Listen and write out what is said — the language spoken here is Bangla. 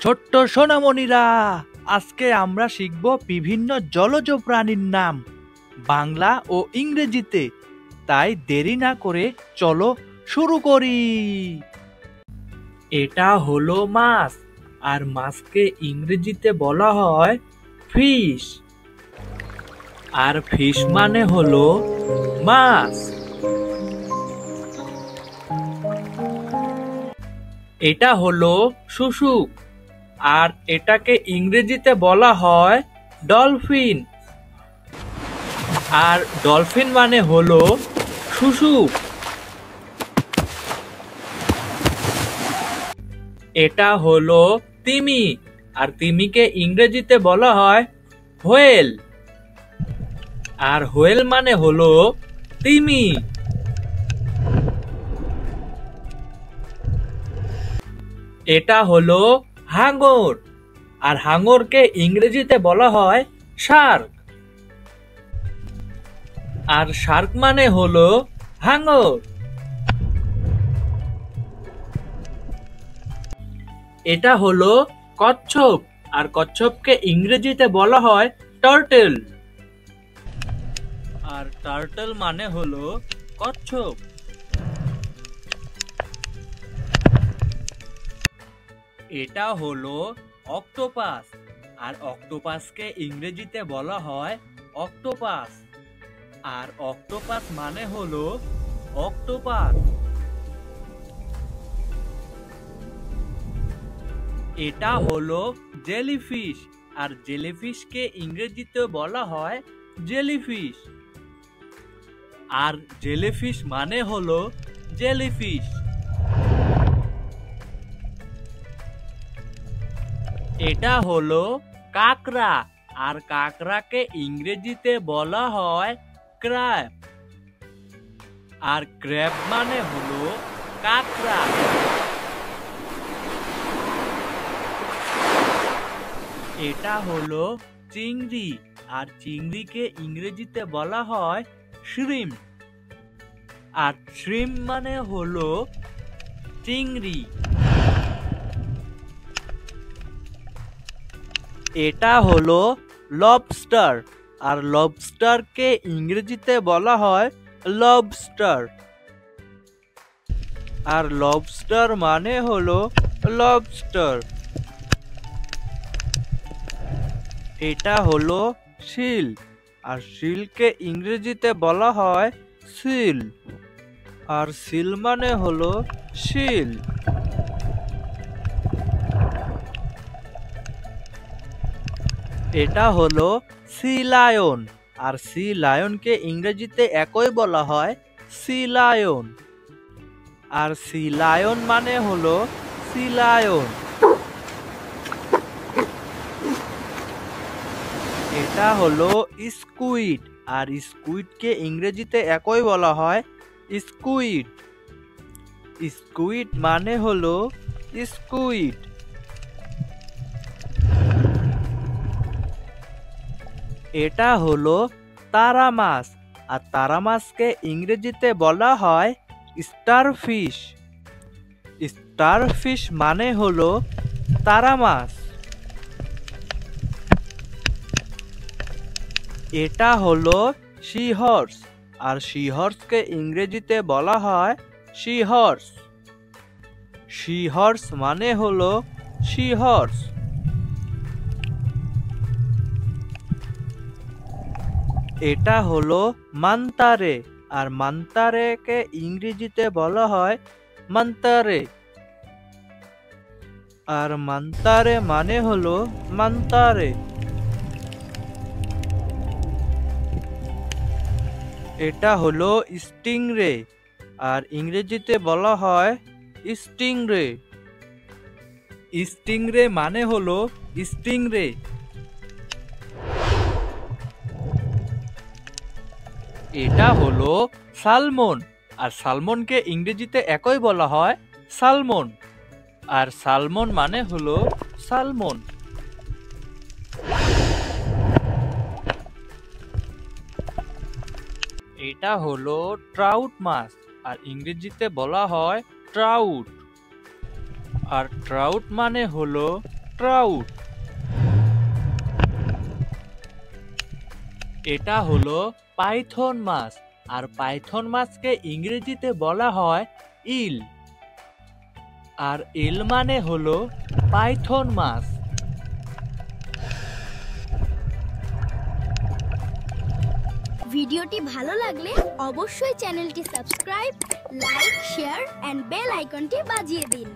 ছোট্ট সোনামণিরা, আজকে আমরা শিখব বিভিন্ন জলজ প্রাণীর নাম বাংলা ও ইংরেজিতে। তাই দেরি না করে চলো শুরু করি। এটা হলো মাছ, আর মাছকে ইংরেজিতে বলা হয় ফিশ। আর ফিশ মানে হলো মাছ। এটা হলো শুশুক, আর এটাকে ইংরেজিতে বলা হয় ডলফিন। আর ডলফিন মানে হলো শুশুক। এটা হলো তিমি, আর তিমিকে ইংরেজিতে বলা হয় হোয়েল। আর হোয়েল মানে হলো তিমি। এটা হলো হাঙর, আর হাঙরকে ইংরেজিতে বলা হয় শার্ক। আর শার্ক মানে হলো হাঙর। এটা হলো কচ্ছপ, আর কচ্ছপকে ইংরেজিতে বলা হয় টার্টল। আর টার্টল মানে হলো কচ্ছপ। এটা হলো অক্টোপাস, আর অক্টোপাসকে ইংরেজিতে বলা হয় অক্টোপাস। আর অক্টোপাস মানে হলো অক্টোপাস। এটা হলো জেলিফিশ, আর জেলিফিশকে ইংরেজিতে বলা হয় জেলিফিশ। আর জেলিফিশ মানে হলো জেলিফিশ। এটা হলো কাঁকড়া, আর কাঁকড়াকে ইংরেজিতে বলা হয় ক্র্যাব। আর ক্র্যাব মানে হলো কাঁকড়া। এটা হলো চিংড়ি, আর চিংড়িকে ইংরেজিতে বলা হয় শ্রিম্প। আর শ্রিম্প মানে হলো চিংড়ি। এটা হলো লবস্টার, আর লবস্টারকে ইংরেজিতে বলা হয় লবস্টার। আর লবস্টার মানে হলো লবস্টার। এটা হলো শিল, আর শিলকে ইংরেজিতে বলা হয় সিল। আর সিল মানে হলো শিল। এটা হলো সি লায়ন, আর সি লায়নকে ইংরেজিতে একই বলা হয় সি লায়ন। আর সি লায়ন মানে হলো সি লায়ন। এটা হলো স্কুইড, আর স্কুইডকে ইংরেজিতে একই বলা হয় স্কুইড। স্কুইড মানে হলো স্কুইড। এটা হলো তারা মাছ, আর তারা মাছকে ইংরেজিতে বলা হয় স্টারফিশ। স্টারফিশ মানে হলো তারা মাছ। এটা হলো সি হর্স, আর সি হর্সকে ইংরেজিতে বলা হয় সি হর্স। সি হর্স মানে হলো সি হর্স। এটা হলো মান্তারে, আর মান্তারেকে ইংরেজিতে বলা হয় মান্তারে। আর মান্তারে মানে হলো মান্তারে। এটা হলো স্টিংরে, আর ইংরেজিতে বলা হয় স্টিংরে। স্টিংরে মানে হলো স্টিংরে। এটা হলো সালমন, আর সালমনকে ইংরেজিতে একই বলা হয় সালমন। আর সালমন মানে হলো সালমন। এটা হলো ট্রাউট মাছ, আর ইংরেজিতে বলা হয় ট্রাউট। আর ট্রাউট মানে হলো ট্রাউট। এটা হলো পাইথন মাছ, আর পাইথন মাছকে ইংরেজিতে বলা হয় ইল। আর ইল মানে হলো পাইথন মাছ। ভিডিওটি ভালো লাগলে অবশ্যই চ্যানেলটি subscribe, like, share and bell আইকনটি বাজিয়ে দিন।